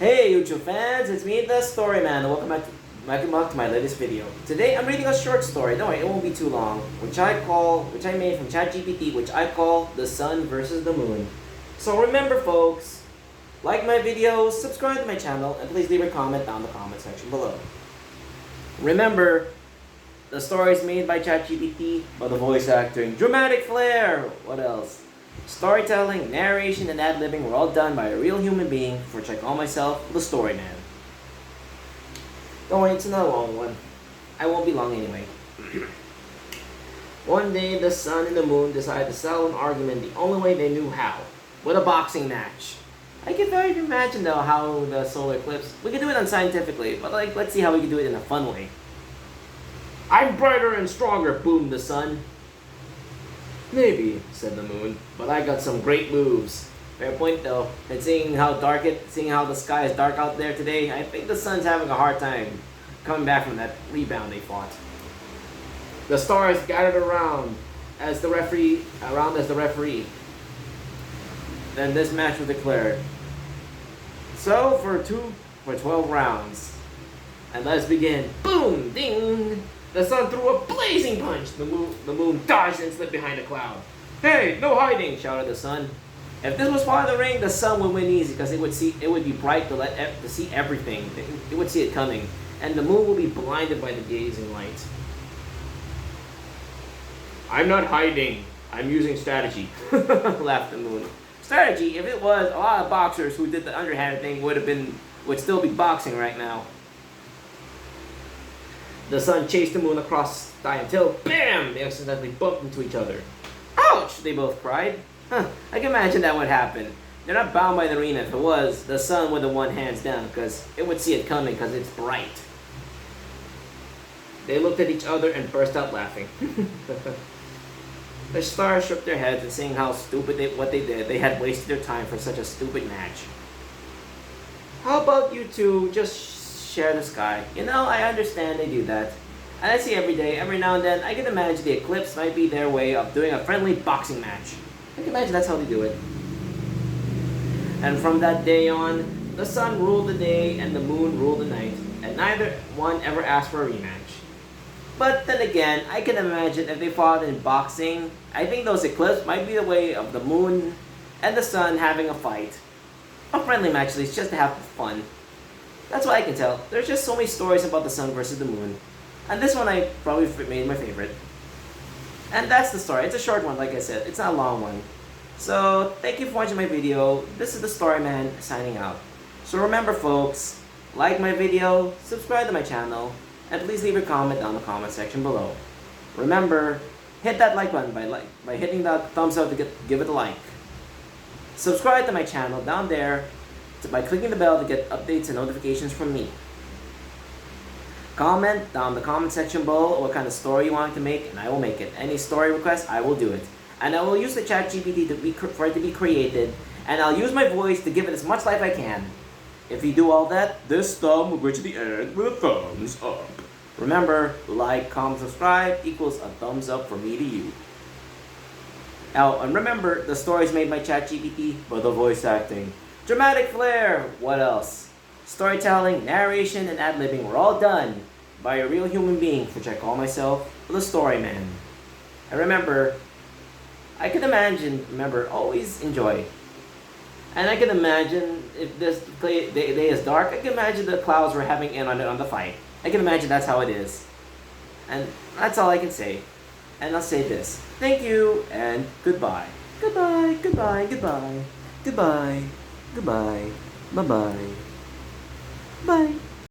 Hey YouTube fans, it's me, the Story Man. Welcome back to my latest video. Today I'm reading a short story. Don't worry, it won't be too long. Which I made from Chat GPT, which I call The Sun versus the Moon. So remember, folks, like my videos, subscribe to my channel, and please leave a comment down in the comment section below. Remember, the story is made by Chat GPT, but the voice acting, dramatic flair. What else? Storytelling, narration, and ad-libbing were all done by a real human being, for which I call myself the Story Man. Don't worry, it's not a long one. I won't be long anyway. One day, the sun and the moon decided to settle an argument the only way they knew how, with a boxing match. I can very imagine though how the solar eclipse, we could do it unscientifically, but let's see how we can do it in a fun way. I'm brighter and stronger, boomed the sun. Maybe, said the moon, but I got some great moves. Fair point though, and seeing how the sky is dark out there today, I think the sun's having a hard time coming back from that rebound they fought. The stars gathered around as the referee. Then this match was declared. So for 12 rounds. And let's begin. Boom! Ding! The sun threw a blazing punch. The moon dodged and slipped behind a cloud. Hey, no hiding! Shouted the sun. If this was part of the ring, the sun would win easy because it would be bright to see everything. It would see it coming, and the moon would be blinded by the blazing light. I'm not hiding. I'm using strategy. Laughed the moon. Strategy? If it was, a lot of boxers who did the underhand thing would still be boxing right now. The sun chased the moon across the sky until, BAM! They accidentally bumped into each other. Ouch! They both cried. I can imagine that would happen. They're not bound by the arena. If it was, the sun would have won hands down because it would see it coming because it's bright. They looked at each other and burst out laughing. The stars shook their heads and saying how stupid what they did. They had wasted their time for such a stupid match. How about you two just share the sky? You know, I understand they do that. And I see every day, every now and then, I can imagine the eclipse might be their way of doing a friendly boxing match. I can imagine that's how they do it. And from that day on, the sun ruled the day and the moon ruled the night, and neither one ever asked for a rematch. But then again, I can imagine if they fought in boxing, I think those eclipses might be the way of the moon and the sun having a fight. A friendly match at least, just to have fun. That's what I can tell. There's just so many stories about the sun versus the moon. And this one I probably made my favorite. And that's the story. It's a short one, like I said. It's not a long one. So, thank you for watching my video. This is the Story Man signing out. So remember folks, like my video, subscribe to my channel, and please leave a comment down in the comment section below. Remember, hit that like button by hitting that thumbs up to give it a like. Subscribe to my channel down there by clicking the bell to get updates and notifications from me. Comment down in the comment section below what kind of story you want to make, and I will make it. Any story request, I will do it. And I will use the Chat GPT for it to be created, and I'll use my voice to give it as much life I can. If you do all that, this thumb will go to the end with a thumbs up. Remember, like, comment, subscribe equals a thumbs up from me to you. Now, and remember, the story is made by Chat GPT, but the voice acting, dramatic flair, what else? Storytelling, narration, and ad-libbing were all done by a real human being, which I call myself the Story Man. And remember, always enjoy. And I can imagine if this day is dark, I can imagine the clouds were having in on the fight. I can imagine that's how it is. And that's all I can say. And I'll say this. Thank you and goodbye. Goodbye, goodbye, goodbye. Goodbye, goodbye, bye-bye. Bye.